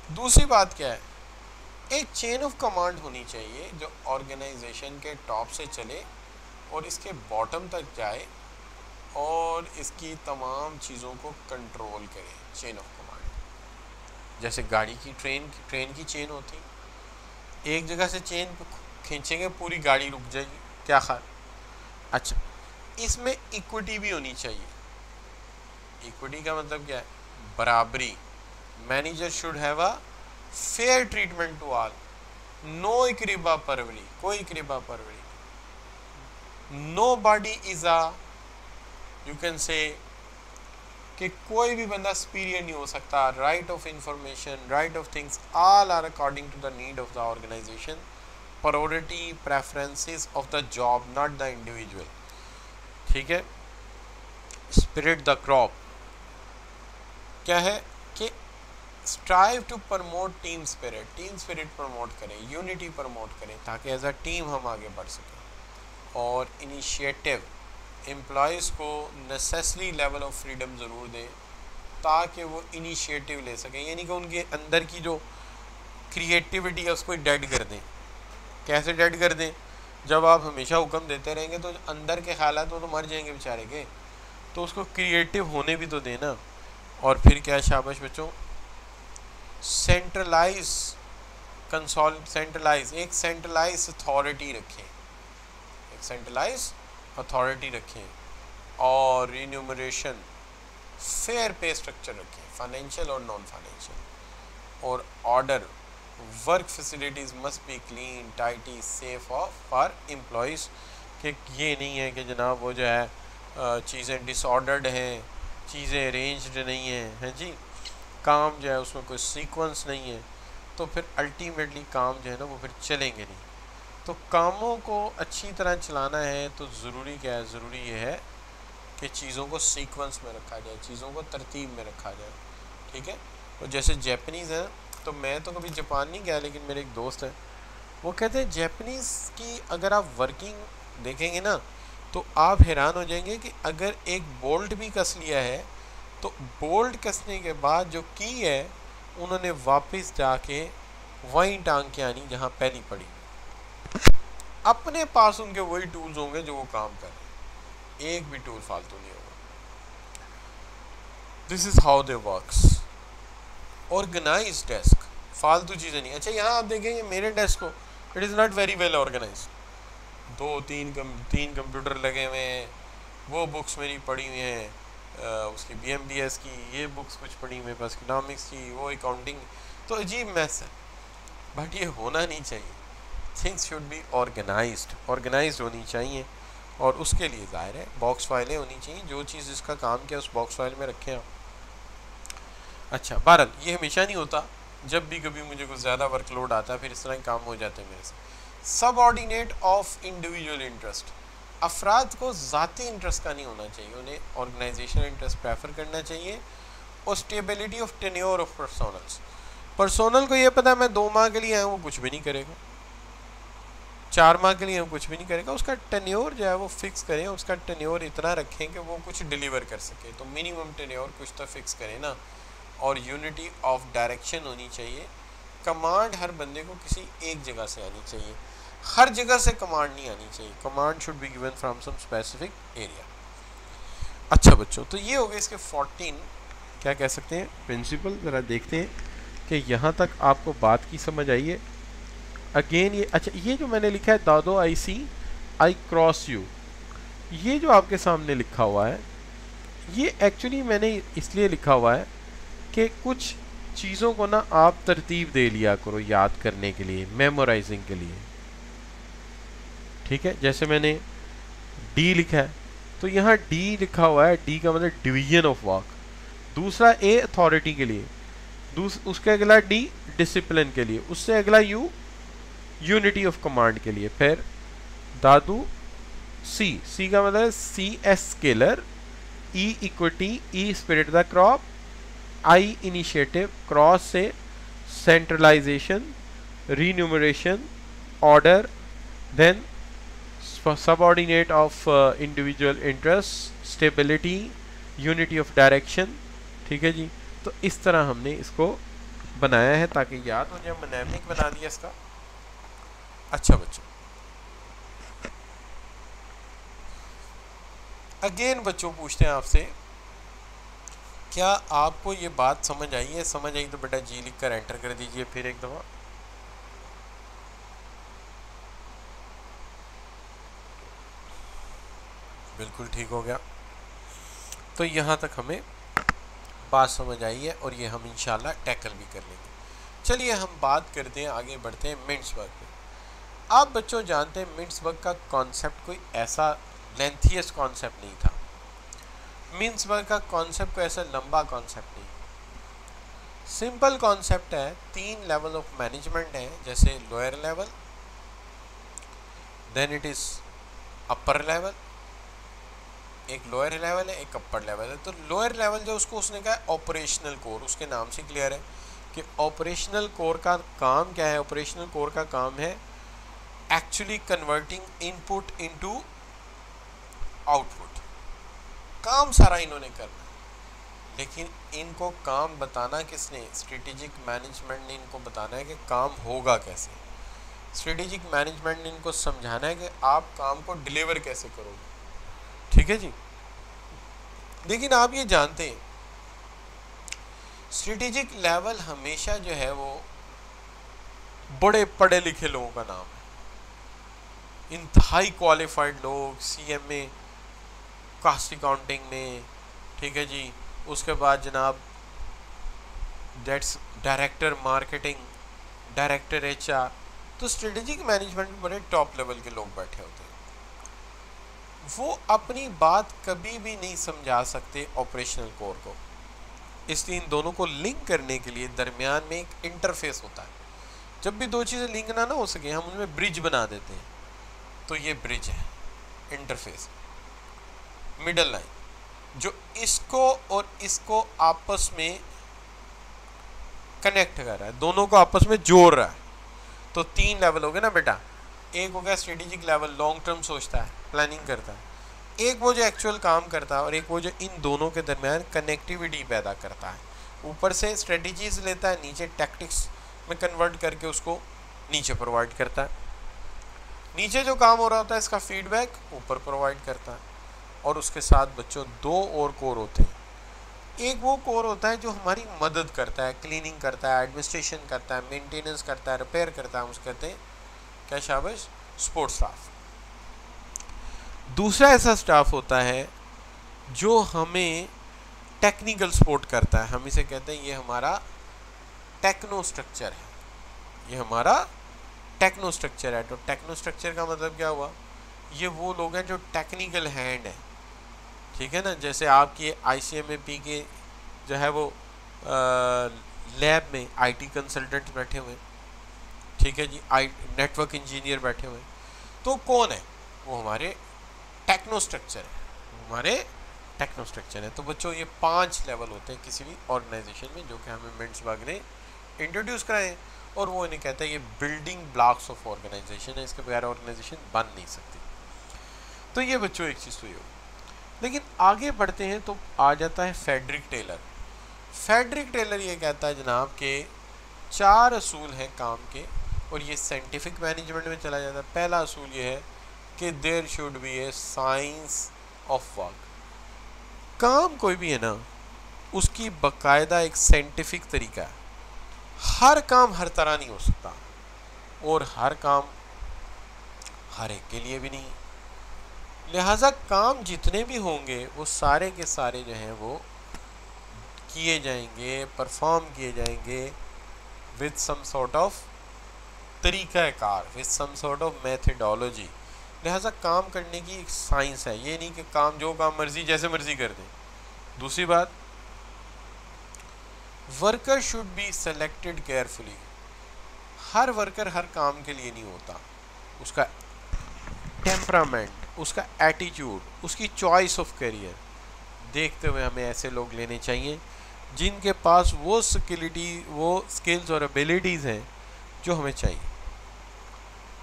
दूसरी बात क्या है, एक चेन ऑफ कमांड होनी चाहिए जो ऑर्गेनाइजेशन के टॉप से चले और इसके बॉटम तक जाए और इसकी तमाम चीज़ों को कंट्रोल करे। चेन ऑफ कमांड जैसे गाड़ी की ट्रेन की चेन होती, एक जगह से चेन खींचेंगे पूरी गाड़ी रुक जाएगी, क्या ख्याल। अच्छा, इसमें इक्विटी भी होनी चाहिए। इक्विटी का मतलब क्या है, बराबरी। Manager should have a fair treatment to all, no इकरीबा परवरी, कोई इकरीबा परवरी, no body is a, you can say कि कोई भी बंदा सुपीरियर नहीं हो सकता। Right of information, right of things, all are according to the need of the organisation, priority preferences of the job not the individual. ठीक है। स्पिरिट द क्रॉप क्या है कि strive to promote team spirit, team spirit promote करें, यूनिटी प्रमोट करें, ताकि एज अ टीम हम आगे बढ़ सकें। और इनिशिएटिव, एम्प्लॉयज़ को नेसेसरी लेवल ऑफ फ्रीडम ज़रूर दें ताकि वो इनिशिएटिव ले सकें, यानी कि उनके अंदर की जो क्रिएटिविटी है उसको डेड कर दें। कैसे डेड कर दें, जब आप हमेशा हुक्म देते रहेंगे तो अंदर के ख्यालात वो तो मर जाएंगे बेचारे के, तो उसको क्रिएटिव होने भी तो देना। और फिर क्या, शाबाश बच्चों, सेंट्रलाइज सेंट्रलाइज, एक सेंट्रलाइज अथॉरिटी रखें, एक सेंट्रलाइज अथॉरिटी रखें। और रिन्यूमरेशन, फेयर पे स्ट्रक्चर रखें, फाइनेंशियल और नॉन फाइनेंशियल। और order, work facilities must be clean, tidy, safe of for employees, कि ये नहीं है कि जनाब वो जो है चीज़ें डिसऑर्डर्ड हैं, चीज़ें अरेंज्ड नहीं हैं जी, काम जो है उसमें कोई सीक्वेंस नहीं है, तो फिर अल्टीमेटली काम जो है ना वो फिर चलेंगे नहीं। तो कामों को अच्छी तरह चलाना है तो ज़रूरी क्या है, ज़रूरी ये है कि चीज़ों को सीक्वेंस में रखा जाए, चीज़ों को तरतीब में रखा जाए। ठीक है। तो जैसे जापानीज़ हैं, तो मैं तो कभी जापान नहीं गया, लेकिन मेरे एक दोस्त है, वो कहते हैं जापानीज़ की अगर आप वर्किंग देखेंगे ना तो आप हैरान हो जाएंगे कि अगर एक बोल्ट भी कस लिया है तो बोल्ट कसने के बाद जो की है उन्होंने वापस जाके वहीं टांग के आनी जहाँ पहली पड़ी। अपने पास उनके वही टूल्स होंगे जो वो काम कर रहे हैं, एक भी टूल फालतू नहीं होगा। This is how they works. Organize desk, फालतू चीज़ें नहीं। अच्छा, यहाँ आप देखेंगे मेरे डेस्क को, it is not very well organize. तीन कंप्यूटर लगे हुए हैं, वो बुक्स मेरी पड़ी हुई हैं, उसकी BMBS की ये बुक्स कुछ पड़ी हुई पास, इकोनॉमिक्स की, वो अकाउंटिंग, तो अजीब मैस है। बट ये होना नहीं चाहिए। थिंग्स शुड बी ऑर्गेनाइज्ड होनी चाहिए। और उसके लिए ज़ाहिर है बॉक्स फाइलें होनी चाहिए, जो चीज़ जिसका काम किया उस बॉक्स फाइल में रखें आप। अच्छा, बहरहाल ये हमेशा नहीं होता, जब भी कभी मुझे कुछ ज़्यादा वर्कलोड आता है फिर इस तरह के काम हो जाते हैं मेरे से। सबऑर्डिनेट ऑफ इंडिविजुअल इंटरेस्ट, अफराद को ज़ाती इंटरेस्ट का नहीं होना चाहिए, उन्हें ऑर्गेनाइजेशनल इंटरेस्ट प्रेफर करना चाहिए। और stability of tenure of personnel को ये पता है मैं 2 माह के लिए आया हूँ, वो कुछ भी नहीं करेगा, 4 माह के लिए कुछ भी नहीं करेगा, उसका टेन्योर जो है वो फिक्स करें, उसका टेन्योर इतना रखें कि वो कुछ डिलीवर कर सके, तो मिनिमम टेन्योर कुछ तो फिक्स करें ना। और यूनिटी ऑफ डायरेक्शन होनी चाहिए, कमांड हर बंदे को किसी एक जगह से आनी चाहिए, हर जगह से कमांड नहीं आनी चाहिए, command should be given from some specific area. अच्छा बच्चों, तो ये हो गए इसके 14 क्या कह सकते हैं प्रिंसिपल। ज़रा देखते हैं कि यहाँ तक आपको बात की समझ आई है। अगेन ये, अच्छा ये जो मैंने लिखा है दादो आई सी आई क्रॉस यू, ये जो आपके सामने लिखा हुआ है ये एक्चुअली मैंने इसलिए लिखा हुआ है कि कुछ चीज़ों को ना आप तरतीब दे लिया करो याद करने के लिए, मेमोराइजिंग के लिए। ठीक है, जैसे मैंने डी लिखा है तो यहाँ डी लिखा हुआ है, डी का मतलब डिवीजन ऑफ वर्क। दूसरा ए अथॉरिटी के लिए, उसके अगला डी डिसिप्लिन के लिए, उससे अगला यू यूनिटी ऑफ कमांड के लिए। फिर दादू सी, सी का मतलब C S scalar, E equity, E spirit the crop, I initiative, क्रॉस से centralisation, remuneration, order, then subordinate of individual interest, stability, unity of direction. ठीक है जी, तो इस तरह हमने इसको बनाया है ताकि याद हो जाए। मनेमिक बना दिया इसका। अच्छा बच्चों, अगेन बच्चों पूछते हैं आपसे, क्या आपको ये बात समझ आई है? समझ आई तो बेटा जी लिख कर एंटर कर दीजिए फिर एक दफ़ा। बिल्कुल ठीक हो गया। तो यहाँ तक हमें बात समझ आई है और ये हम इंशाल्लाह टैकल भी कर लेंगे। चलिए हम बात करते हैं, आगे बढ़ते हैं मिन्सबर्ग पे। आप बच्चों जानते हैं मिन्सबर्ग का कॉन्सेप्ट कोई ऐसा लेंथियस कॉन्सेप्ट नहीं था। मिन्सबर्ग का कॉन्सेप्ट कोई ऐसा लंबा कॉन्सेप्ट नहीं, सिंपल कॉन्सेप्ट है। 3 लेवल ऑफ मैनेजमेंट है, जैसे lower level, then it is upper level, एक लोअर लेवल है एक अपर लेवल है। तो लोअर लेवल जो उसको उसने कहा ऑपरेशनल कोर, उसके नाम से क्लियर है कि ऑपरेशनल कोर का काम क्या है। ऑपरेशनल कोर का काम है actually converting input into output. काम सारा इन्होंने करना है, लेकिन इनको काम बताना किसने? स्ट्रेटेजिक मैनेजमेंट ने इनको बताना है कि काम होगा कैसे। स्ट्रेटेजिक मैनेजमेंट ने इनको समझाना है कि आप काम को डिलीवर कैसे करोगे। ठीक है जी, लेकिन आप ये जानते हैं स्ट्रेटेजिक लेवल हमेशा जो है वो बड़े पढ़े लिखे लोगों का नाम है। इंतहाई क्वालिफाइड लोग, सीएमए, कास्ट अकाउंटिंग में, ठीक है जी, उसके बाद जनाब that's director marketing, director HR. तो स्ट्रेटेजिक मैनेजमेंट में बड़े टॉप लेवल के लोग बैठे होते हैं। वो अपनी बात कभी भी नहीं समझा सकते ऑपरेशनल कोर को, इसलिए इन दोनों को लिंक करने के लिए दरमियान में एक इंटरफेस होता है। जब भी दो चीज़ें लिंक ना हो सके हम उनमें ब्रिज बना देते हैं। तो ये ब्रिज है, इंटरफेस, मिडल लाइन, जो इसको और इसको आपस में कनेक्ट कर रहा है, दोनों को आपस में जोड़ रहा है। तो 3 लेवल हो गए ना बेटा। एक हो गया स्ट्रेटेजिक लेवल, लॉन्ग टर्म सोचता है, प्लानिंग करता है। एक वो जो एक्चुअल काम करता है और एक वो जो इन दोनों के दरमियान कनेक्टिविटी पैदा करता है। ऊपर से स्ट्रेटजीज लेता है, नीचे टैक्टिक्स में कन्वर्ट करके उसको नीचे प्रोवाइड करता है। नीचे जो काम हो रहा होता है इसका फीडबैक ऊपर प्रोवाइड करता है। और उसके साथ बच्चों 2 और कोर होते हैं। एक वो कोर होता है जो हमारी मदद करता है, क्लीनिंग करता है, एडमिनिस्ट्रेशन करता है, मेंटेनेंस करता है, रिपेयर करता है, हम उसको कहते हैं क्या शाबाश, सपोर्ट स्टाफ। दूसरा ऐसा स्टाफ होता है जो हमें टेक्निकल सपोर्ट करता है, हम इसे कहते हैं ये हमारा टेक्नो स्ट्रक्चर है, ये हमारा टेक्नो स्ट्रक्चर है। तो टेक्नो स्ट्रक्चर का मतलब क्या हुआ? ये वो लोग हैं जो टेक्निकल हैंड है, ठीक है ना। जैसे आपकी ICMAP के जो है वो लैब में IT कंसल्टेंट बैठे हुए, ठीक है जी, नेटवर्क इंजीनियर बैठे हुए, तो कौन है? वो हमारे टेक्नो स्ट्रक्चर है, हमारे टेक्नो स्ट्रक्चर है। तो बच्चों ये 5 लेवल होते हैं किसी भी ऑर्गेनाइजेशन में, जो कि हमें मिन्सबर्ग ने इंट्रोड्यूस कराए, और वो इन्हें कहता है ये बिल्डिंग ब्लॉक्स ऑफ ऑर्गेनाइजेशन है, इसके बगैर ऑर्गेनाइजेशन बन नहीं सकती। तो ये बच्चों एक चीज़ तो ये होगी। लेकिन आगे बढ़ते हैं तो आ जाता है फेडरिक टेलर। फेडरिक टेलर ये कहता है जनाब के 4 असूल हैं काम के, और ये साइंटिफिक मैनेजमेंट में चला जाता है। पहला असूल ये है कि there should be a science of work. काम कोई भी है ना, उसकी बाकायदा एक साइंटिफिक तरीका है। हर काम हर तरह नहीं हो सकता, और हर काम हर एक के लिए भी नहीं। लिहाजा काम जितने भी होंगे वो सारे के सारे जो हैं वो किए जाएंगे, परफॉर्म किए जाएंगे विद सम सॉर्ट ऑफ तरीक़ाकार, with some sort of methodology. लिहाजा काम करने की एक साइंस है, ये नहीं कि काम जो काम मर्जी जैसे मर्जी कर दें। दूसरी बात, worker should be selected carefully. हर वर्कर हर काम के लिए नहीं होता, उसका टेम्परामेंट, उसका एटीट्यूड, उसकी चॉइस ऑफ करियर देखते हुए हमें ऐसे लोग लेने चाहिए जिनके पास वो स्किल्स और एबिलिटीज़ हैं जो हमें चाहिए।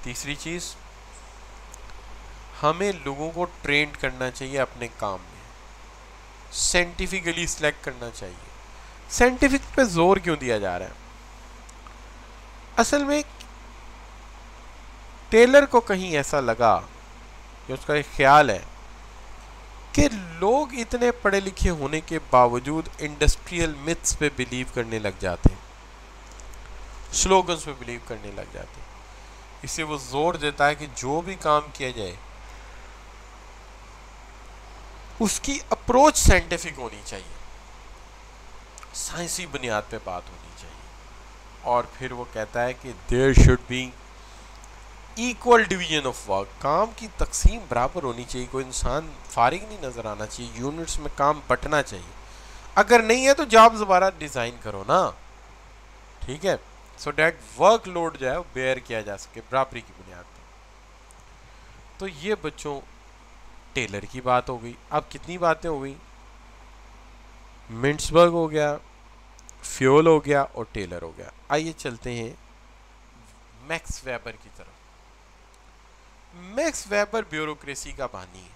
तीसरी चीज़, हमें लोगों को ट्रेन करना चाहिए अपने काम में, साइंटिफिकली सिलेक्ट करना चाहिए। साइंटिफिक पे जोर क्यों दिया जा रहा है? असल में टेलर को कहीं ऐसा लगा, कि उसका एक ख्याल है कि लोग इतने पढ़े लिखे होने के बावजूद इंडस्ट्रियल मिथ्स पे बिलीव करने लग जाते हैं, स्लोगन्स पे बिलीव करने लग जाते हैं। इससे वो जोर देता है कि जो भी काम किया जाए उसकी अप्रोच साइंटिफिक होनी चाहिए, साइंसी बुनियाद पे बात होनी चाहिए। और फिर वो कहता है कि there should be equal division of work, काम की तकसीम बराबर होनी चाहिए, कोई इंसान फारिग नहीं नज़र आना चाहिए, यूनिट्स में काम बंटना चाहिए। अगर नहीं है तो जॉब दोबारा डिज़ाइन करो ना, ठीक है, सो डैट वर्क लोड जो है वो बेयर किया जा सके बराबरी की बुनियाद पर। तो ये बच्चों टेलर की बात हो गई। अब कितनी बातें हो गई? मिंट्सबर्ग हो गया, फ्योल हो गया और टेलर हो गया। आइए चलते हैं मैक्स वेबर की तरफ। मैक्स वेबर ब्यूरोक्रेसी का बानी है।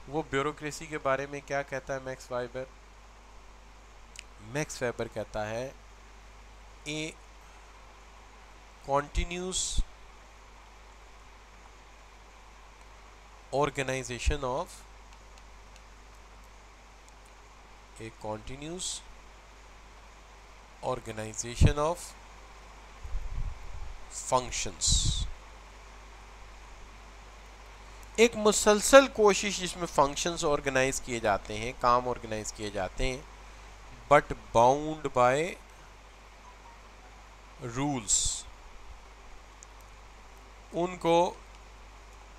वो ब्यूरोक्रेसी के बारे में क्या कहता है मैक्स वेबर? मैक्स वेबर कहता है a continuous organization of functions, एक मुसलसल कोशिश जिसमें फंक्शंस ऑर्गेनाइज किए जाते हैं, काम ऑर्गेनाइज किए जाते हैं, बट बाउंड बाय रूल्स। उनको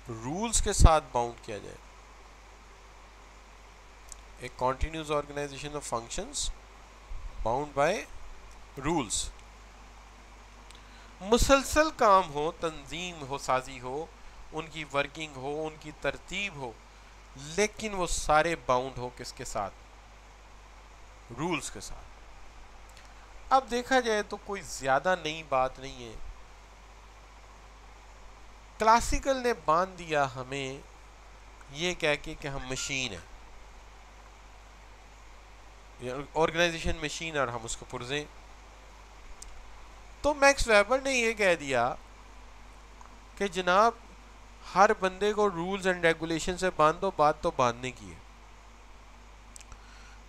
रूल्स के साथ बाउंड किया जाए। एक continuous organization of functions bound by rules. मुसलसल काम हो, तंजीम हो, साजी हो, उनकी वर्किंग हो, उनकी तरतीब हो, लेकिन वो सारे बाउंड हो किसके साथ? रूल्स के साथ। अब देखा जाए तो कोई ज्यादा नई बात नहीं है। क्लासिकल ने बांध दिया हमें ये कह के कि हम मशीन है, ऑर्गेनाइजेशन मशीन, और हम उसको पुरजें। तो मैक्स वेबर ने ये कह दिया कि जनाब हर बंदे को रूल्स एंड रेगुलेशन से बांध दो, बात तो बांधने की है।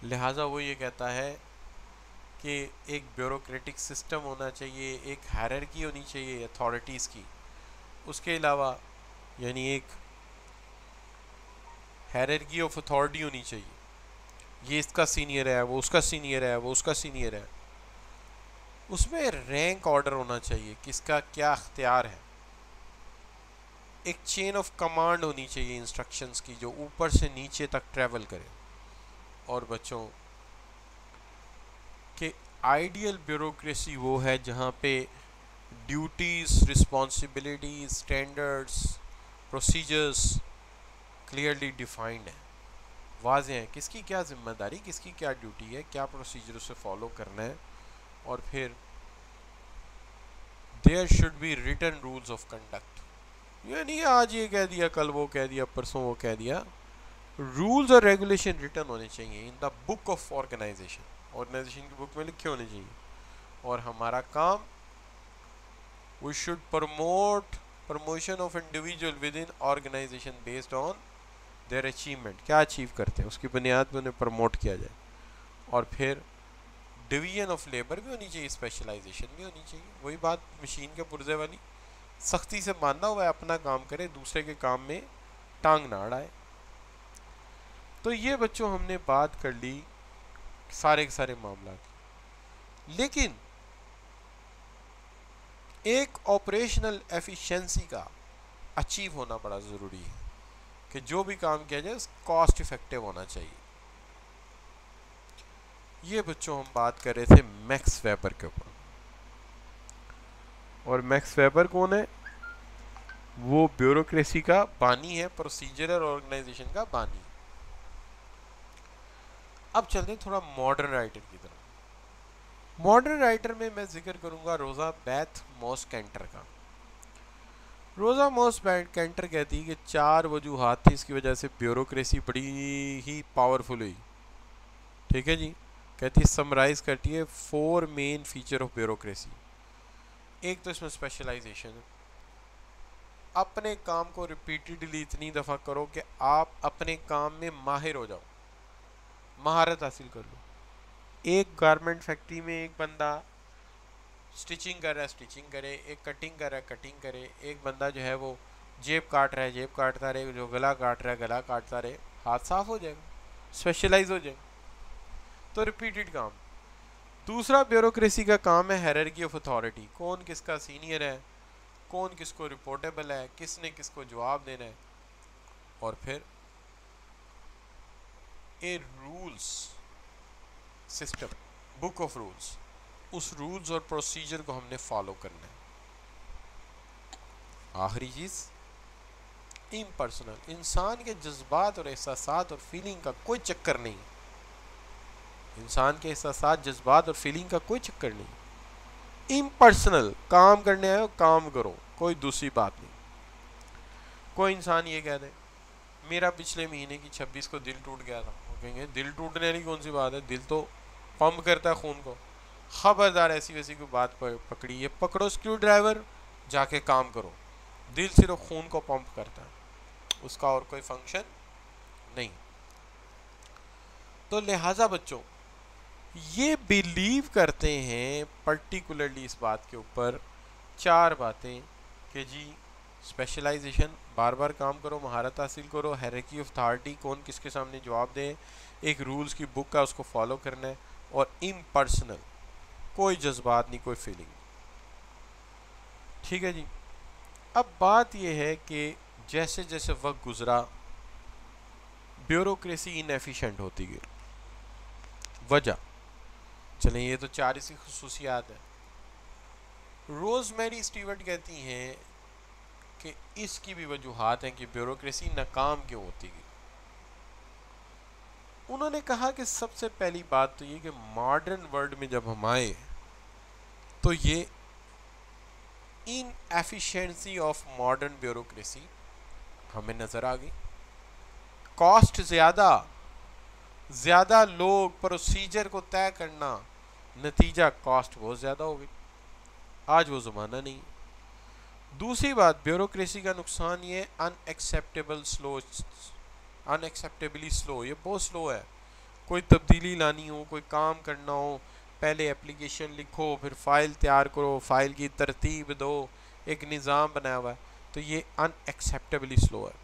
लिहाजा वो ये कहता है कि एक ब्यूरोक्रेटिक सिस्टम होना चाहिए, एक हायरार्की होनी चाहिए अथॉरिटीज़ की। उसके अलावा यानी एक हायरार्की ऑफ अथॉरिटी होनी चाहिए, ये इसका सीनियर है, वो उसका सीनियर है, वो उसका सीनियर है। उसमें रैंक ऑर्डर होना चाहिए, किसका क्या अख्तियार है। एक चेन ऑफ कमांड होनी चाहिए इंस्ट्रक्शंस की, जो ऊपर से नीचे तक ट्रैवल करे। और बच्चों के आइडियल ब्यूरोक्रेसी वो है जहाँ पे duties, responsibilities, standards, procedures clearly defined है, वाज़ेह हैं, किसकी क्या जिम्मेदारी, किसकी क्या ड्यूटी है, क्या प्रोसीजर उसे फॉलो करना है। और फिर there should be written rules of conduct, यानी आज ये कह दिया, कल वो कह दिया, परसों वो कह दिया। रूल्स और रेगुलेशन रिटन होने चाहिए in the book of organization, organization की बुक में लिखे होने चाहिए। और हमारा काम, we should promotion of individual within organization based on their achievement, क्या अचीव करते हैं उसकी बुनियाद पर उन्हें प्रमोट किया जाए। और फिर डिवीजन ऑफ लेबर भी होनी चाहिए, स्पेशलाइजेशन भी होनी चाहिए। वही बात मशीन के पुर्जे वाली, सख्ती से मानना हुआ है, अपना काम करे, दूसरे के काम में टांग ना अड़ाए। तो ये बच्चों हमने बात कर ली सारे के सारे मामला। लेकिन एक ऑपरेशनल एफिशिएंसी का अचीव होना बड़ा ज़रूरी है कि जो भी काम किया जाए कॉस्ट इफेक्टिव होना चाहिए। ये बच्चों हम बात कर रहे थे मैक्स वेबर के ऊपर। और मैक्स वेबर कौन है? वो ब्यूरोक्रेसी का बानी है, प्रोसीजरल ऑर्गेनाइजेशन का बानी। अब चलते हैं थोड़ा मॉडर्न राइटर की तरफ। मॉडर्न राइटर में मैं जिक्र करूंगा रोजा बेथ मॉस कैंटर का। रोजा मॉस कैंटर कहती है कि 4 वजूहात थी इसकी वजह से ब्यूरोक्रेसी बड़ी ही पावरफुल हुई। ठीक है जी। कहती है, समराइज करती है 4 मेन फीचर ऑफ ब्यूरोक्रेसी। एक तो इसमें स्पेशलाइजेशन, अपने काम को रिपीटेडली इतनी दफ़ा करो कि आप अपने काम में माहिर हो जाओ, महारत हासिल कर लो। एक गारमेंट फैक्ट्री में एक बंदा स्टिचिंग कर रहा है, स्टिचिंग करे, एक कटिंग कर रहा है, कटिंग करे, एक बंदा जो है वो जेब काट रहा है, जेब काटता रहे, जो गला काट रहा है गला काटता रहे, हाथ साफ हो जाएगा, स्पेशलाइज हो जाएगा। तो रिपीटेड काम। दूसरा ब्यूरोक्रेसी का काम है हायरार्की ऑफ अथॉरिटी, कौन किसका सीनियर है, कौन किसको रिपोर्टेबल है, किसने किसको जवाब देना है। और फिर a rules system, book of rules, उस रूल्स और प्रोसीजर को हमने फॉलो करना है। आखिरी चीज इम्पर्सनल, इंसान के जज्बात और एहसासात और फीलिंग का कोई चक्कर नहीं। इंसान के एहसासात, जज्बात और फीलिंग का कोई चक्कर नहीं। इम्पर्सनल, काम करने आए हो काम करो, कोई दूसरी बात नहीं। कोई इंसान ये कह दे मेरा पिछले महीने की 26 को दिल टूट गया था, वो कहेंगे दिल टूटने वाली कौन सी बात है, दिल तो पंप करता है खून को। खबरदार ऐसी वैसी कोई बात पकड़ी है, पकड़ो स्क्रू ड्राइवर, जाके काम करो। दिल सिर्फ खून को पंप करता है, उसका और कोई फंक्शन नहीं। तो लिहाजा बच्चों ये बिलीव करते हैं पर्टिकुलरली इस बात के ऊपर 4 बातें कि जी स्पेशलाइजेशन, बार बार काम करो, महारत हासिल करो, हायरार्की ऑफ अथॉरिटी, कौन किसके सामने जवाब दे, एक रूल्स की बुक का उसको फॉलो करना है, और इम्पर्सनल, कोई जज्बात नहीं, कोई फीलिंग। ठीक है जी। अब बात यह है कि जैसे जैसे वक्त गुजरा ब्यूरोक्रेसी इनएफिशिएंट होती गई। वजह चलें, ये तो 4 इसकी खुसूसियात है। रोजमेरी स्टीवर्ट कहती हैं कि इसकी भी वजूहात हैं कि ब्यूरोक्रेसी नाकाम क्यों होती गई। उन्होंने कहा कि सबसे पहली बात तो ये कि मॉडर्न वर्ल्ड में जब हम आए तो ये इनएफिशिएंसी ऑफ मॉडर्न ब्यूरोक्रेसी हमें नजर आ गई। कॉस्ट ज्यादा लोग, प्रोसीजर को तय करना, नतीजा कॉस्ट बहुत ज्यादा हो गई। आज वो जमाना नहीं। दूसरी बात, ब्यूरोक्रेसी का नुकसान ये अनएक्सेप्टेबली स्लो, ये बहुत स्लो है। कोई तब्दीली लानी हो, कोई काम करना हो, पहले एप्लीकेशन लिखो, फिर फाइल तैयार करो, फाइल की तरतीब दो, एक निज़ाम बनाया हुआ है, तो ये अनएक्सेप्टेबली स्लो है।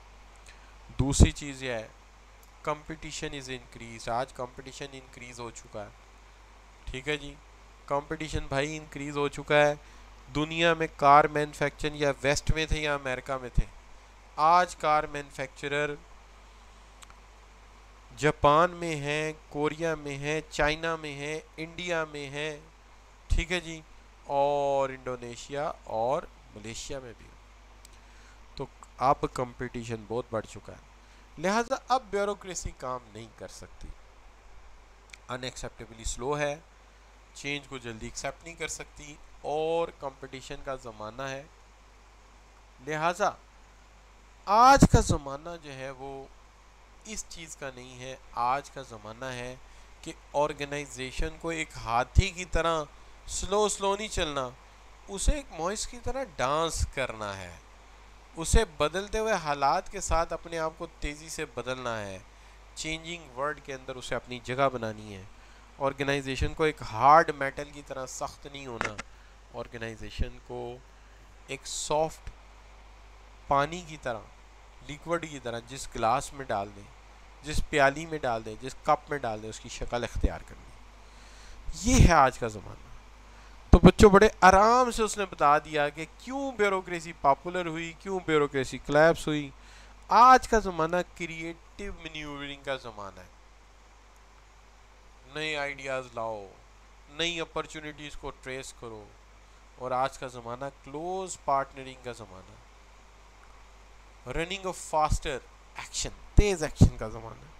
दूसरी चीज़ यह है कंपटीशन इज़ इंक्रीज। आज कंपटीशन इंक्रीज़ हो चुका है। ठीक है जी, कंपटीशन भाई इंक्रीज़ हो चुका है। दुनिया में कार मैन्युफैक्चरिंग या वेस्ट में थे या अमेरिका में थे, आज कार मैन्युफैक्चरर जापान में है, कोरिया में है, चाइना में है, इंडिया में है, ठीक है जी, और इंडोनेशिया और मलेशिया में भी। तो अब कंपटीशन बहुत बढ़ चुका है, लिहाजा अब ब्यूरोक्रेसी काम नहीं कर सकती, अनएक्सेप्टेबली स्लो है, चेंज को जल्दी एक्सेप्ट नहीं कर सकती, और कंपटीशन का ज़माना है। लिहाजा आज का ज़माना जो है वो इस चीज़ का नहीं है। आज का ज़माना है कि ऑर्गेनाइजेशन को एक हाथी की तरह स्लो नहीं चलना, उसे एक मॉइस की तरह डांस करना है, उसे बदलते हुए हालात के साथ अपने आप को तेज़ी से बदलना है, चेंजिंग वर्ल्ड के अंदर उसे अपनी जगह बनानी है। ऑर्गेनाइजेशन को एक हार्ड मेटल की तरह सख्त नहीं होना, ऑर्गेनाइजेशन को एक सॉफ्ट पानी की तरह, लिक्विड की तरह, जिस गिलास में डाल दें, जिस प्याली में डाल दें, जिस कप में डाल दें, उसकी शक्ल इख्तियार करनी। ये है आज का ज़माना। तो बच्चों बड़े आराम से उसने बता दिया कि क्यों ब्यूरोक्रेसी पॉपुलर हुई, क्यों ब्यूरोक्रेसी क्लैप्स हुई। आज का ज़माना क्रिएटिव मैन्यूवरिंग का ज़माना है। नए आइडियाज़ लाओ, नई अपॉर्चुनिटीज़ को ट्रेस करो। और आज का ज़माना क्लोज पार्टनरिंग का ज़माना, running of faster action, Tej action का ज़माना है।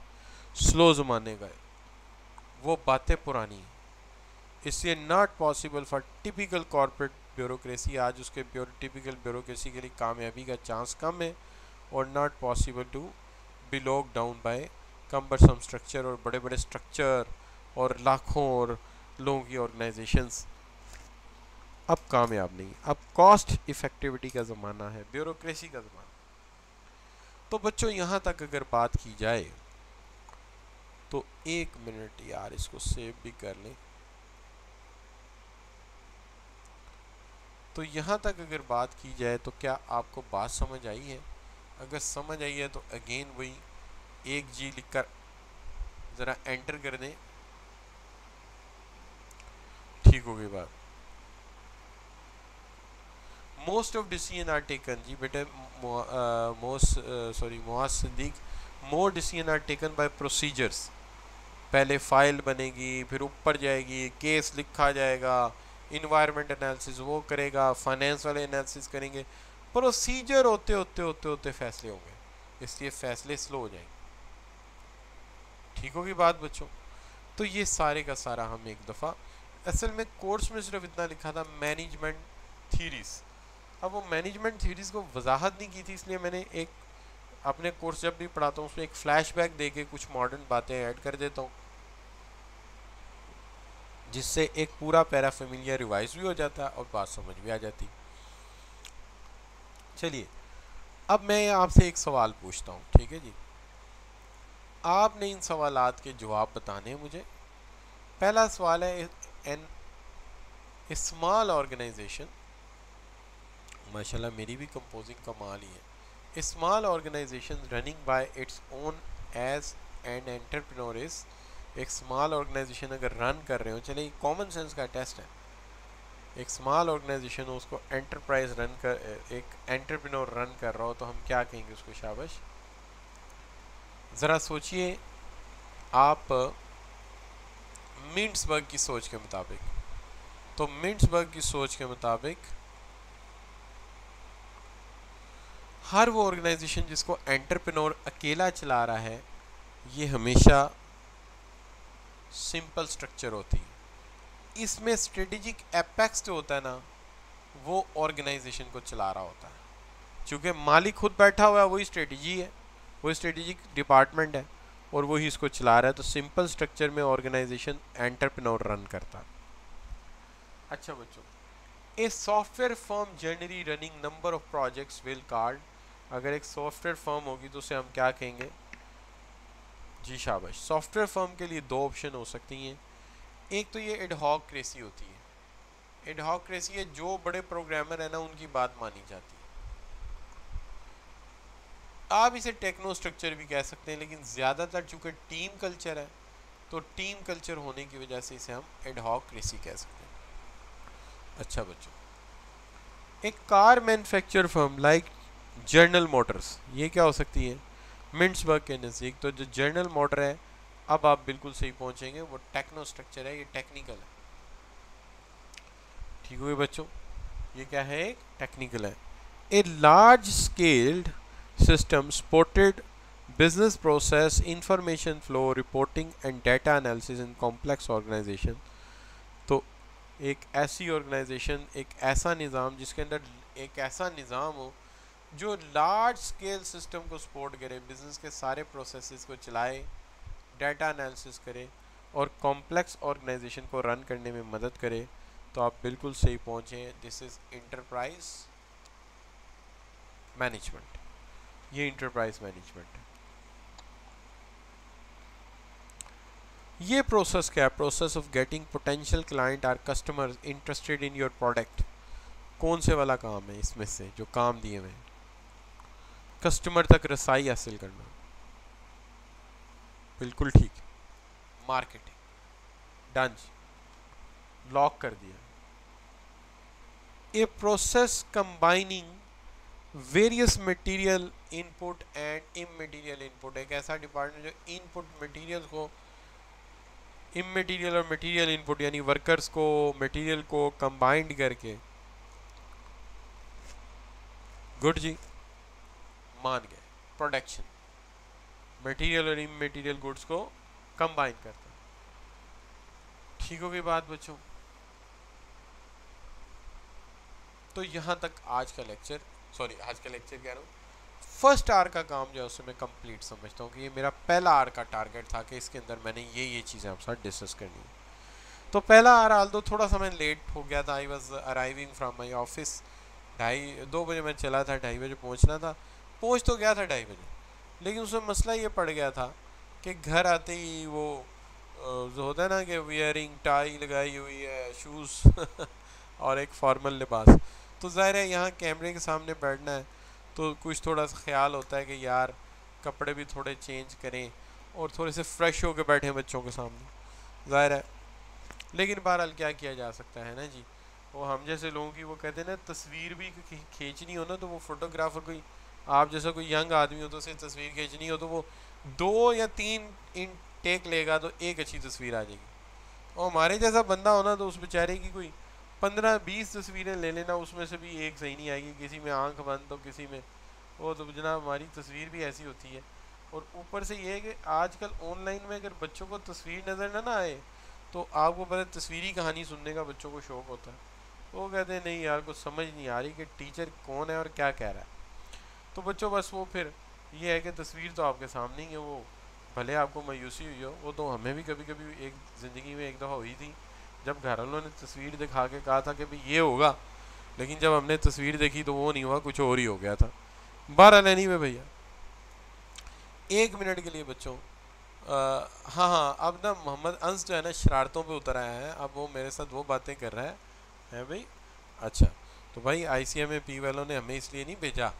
स्लो ज़माने का है, वो बातें पुरानी हैं। इसलिए not possible for typical corporate bureaucracy, आज उसके टिपिकल ब्यूरोक्रेसी के लिए कामयाबी का चांस कम है। और not possible to be lock down by cumbersome structure, और बड़े बड़े स्ट्रक्चर और लाखों और लोगों की ऑर्गेनाइजेशंस अब कामयाब नहीं। अब कॉस्ट इफेक्टिविटी का ज़माना है, ब्यूरोक्रेसी का ज़माना। तो बच्चों यहाँ तक अगर बात की जाए तो 1 मिनट यार, इसको सेव भी कर लें। तो यहाँ तक अगर बात की जाए तो क्या आपको बात समझ आई है? अगर समझ आई है तो अगेन वही 1G लिखकर ज़रा एंटर कर दें, ठीक होगी बात। Most of decision are taken, जी बेटे Mohas Siddiq, more decision are taken by procedures. पहले फाइल बनेगी, फिर ऊपर जाएगी, केस लिखा जाएगा, इन्वायरमेंट एनालिसिस वो करेगा, फाइनेंस वाले एनालिसिस करेंगे, प्रोसीजर होते होते होते होते फैसले होंगे, इसलिए फैसले स्लो हो जाएंगे। ठीक होगी बात बच्चों? तो ये सारे का सारा हम एक दफ़ा, असल में कोर्स में सिर्फ इतना लिखा था मैनेजमेंट थीरीज। अब वो मैनेजमेंट थीरीज को वजाहत नहीं की थी, इसलिए मैंने एक अपने कोर्स जब भी पढ़ाता हूँ उसमें एक फ्लैशबैक दे के कुछ मॉडर्न बातें ऐड कर देता हूँ, जिससे एक पूरा पैरा फेमिलियर रिवाइज भी हो जाता है और बात समझ भी आ जाती। चलिए अब मैं आपसे एक सवाल पूछता हूँ, ठीक है जी? आपने इन सवालात के जवाब बताने हैं मुझे। पहला सवाल है, एन स्मॉल ऑर्गेनाइजेशन, माशाल्लाह मेरी भी कंपोजिंग कमाल ही है। Small organization running by its own as an entrepreneur is, एक स्मॉल ऑर्गेनाइजेशन अगर रन कर रहे हो, चलिए कॉमन सेंस का टेस्ट है, एक स्मॉल ऑर्गेनाइजेशन हो उसको एंटरप्राइज रन कर, एक एंटरप्रेन्योर रन कर रहा हो, तो हम क्या कहेंगे उसको? शाबाश, ज़रा सोचिए आप मिंट्सबर्ग की सोच के मुताबिक। तो मिंट्सबर्ग की सोच के मुताबिक हर वो ऑर्गेनाइजेशन जिसको एंटरप्रेन्योर अकेला चला रहा है, ये हमेशा सिंपल स्ट्रक्चर होती है। इसमें स्ट्रेटेजिक एपेक्स जो होता है ना, वो ऑर्गेनाइजेशन को चला रहा होता है। चूँकि मालिक खुद बैठा हुआ है, वही स्ट्रेटजी है, वही स्ट्रेटेजिक डिपार्टमेंट है और वही इसको चला रहा है। तो सिंपल स्ट्रक्चर में ऑर्गेनाइजेशन एंटरप्रेन्योर रन करता है। अच्छा बच्चों, a software firm generally running number of projects will card, अगर एक सॉफ्टवेयर फर्म होगी तो उसे हम क्या कहेंगे? जी शाबाश, सॉफ्टवेयर फर्म के लिए दो ऑप्शन हो सकती हैं। एक तो ये एडहॉक्रेसी होती है। एडहॉक्रेसी है, जो बड़े प्रोग्रामर है ना उनकी बात मानी जाती है। आप इसे टेक्नो स्ट्रक्चर भी कह सकते हैं, लेकिन ज़्यादातर चूँकि टीम कल्चर है, तो टीम कल्चर होने की वजह से इसे हम एडहॉक्रेसी कह सकते हैं। अच्छा बच्चों, एक car manufacture firm like general Motors, ये क्या हो सकती है? मिंट्सबर्ग के नज़दीक तो जो जनरल मोटर है, अब आप बिल्कुल सही पहुंचेंगे, वो टेक्नो स्ट्रक्चर है, ये टेक्निकल है। ठीक हुए बच्चों? ये क्या है? एक टेक्निकल है। A large scaled system supported business process information flow reporting and data analysis in complex organization। तो एक ऐसी ऑर्गेनाइजेशन, एक ऐसा निज़ाम जिसके अंदर एक ऐसा निज़ाम हो जो लार्ज स्केल सिस्टम को सपोर्ट करे, बिजनेस के सारे प्रोसेसेस को चलाए, डाटा एनालिसिस करे और कॉम्प्लेक्स ऑर्गेनाइजेशन को रन करने में मदद करे, तो आप बिल्कुल सही पहुँचे। दिस इज़ इंटरप्राइज मैनेजमेंट, ये इंटरप्राइज मैनेजमेंट है। ये प्रोसेस क्या है? Process of getting potential client or customers interested in your product. कौन से वाला काम है इसमें से जो काम दिए हुए हैं? कस्टमर तक रसाई हासिल करना, बिल्कुल ठीक। Marketing, done. लॉक कर दिया। A process combining various material input and immaterial input, एक ऐसा डिपार्टमेंट जो इनपुट मटेरियल को, इमटेरियल और मटेरियल इनपुट यानी वर्कर्स को, मटेरियल को कंबाइंड करके, गुड जी, मान गए प्रोडक्शन, मटेरियल और इमटेरियल गुड्स को कंबाइन करता है। ठीक हो गई बात बच्चों? तो यहाँ तक आज का लेक्चर, सॉरी आज का लेक्चर कह रहा हूँ, फर्स्ट आर का काम जो है उससे मैं कंप्लीट समझता हूँ कि ये मेरा पहला आर का टारगेट था कि इसके अंदर मैंने ये चीज़ें आपके साथ डिस्कस करनी है। तो पहला आर आल्दो थोड़ा सा मैं लेट हो गया था, I was arriving from my office, 2:30 बजे मैं चला था, 2:30 बजे पहुँचना था, पहुँच तो गया था 2:30 बजे, लेकिन उसमें मसला ये पड़ गया था कि घर आते ही वो जो होता है ना कि वियरिंग टाई लगाई हुई है, शूज़ और एक फॉर्मल लिबास, तो ज़ाहिर है यहाँ कैमरे के सामने बैठना है तो कुछ थोड़ा सा ख्याल होता है कि यार कपड़े भी थोड़े चेंज करें और थोड़े से फ्रेश होकर बैठे बच्चों के सामने, ज़ाहिर है। लेकिन बहरहाल क्या किया जा सकता है ना जी, वो हम जैसे लोगों की वो कहते हैं ना, तस्वीर भी खींचनी हो ना तो वो फोटोग्राफर कोई, आप जैसा कोई यंग आदमी हो तो उसे तस्वीर खींचनी हो तो वो 2 या 3 इन टेक लेगा तो एक अच्छी तस्वीर आ जाएगी, और हमारे जैसा बंदा होना तो उस बेचारे की कोई 15-20 तस्वीरें ले लेना, उसमें से भी एक सही नहीं आएगी, किसी में आंख बंद तो किसी में वो, तो जनाब हमारी तस्वीर भी ऐसी होती है। और ऊपर से ये है कि आजकल ऑनलाइन में अगर बच्चों को तस्वीर नज़र ना आए तो आपको पता तस्वीरी कहानी सुनने का बच्चों को शौक़ होता है, तो वो कहते हैं नहीं यार कुछ समझ नहीं आ रही कि टीचर कौन है और क्या कह रहा है। तो बच्चों बस वो फिर ये है कि तस्वीर तो आपके सामने ही है, वो भले आपको मायूसी हुई हो, वो तो हमें भी कभी कभी एक ज़िंदगी में एक दफ़ा हुई थी जब घर वालों ने तस्वीर दिखा के कहा था कि भाई ये होगा, लेकिन जब हमने तस्वीर देखी तो वो नहीं हुआ, कुछ और ही हो गया था। 12 में भैया 1 मिनट के लिए बच्चों, हाँ हाँ, अब ना मोहम्मद अंस जो है ना शरारतों पे उतर आया है, अब वो मेरे साथ वो बातें कर रहा है भाई। अच्छा तो भाई ICMAP वालों ने हमें इसलिए नहीं भेजा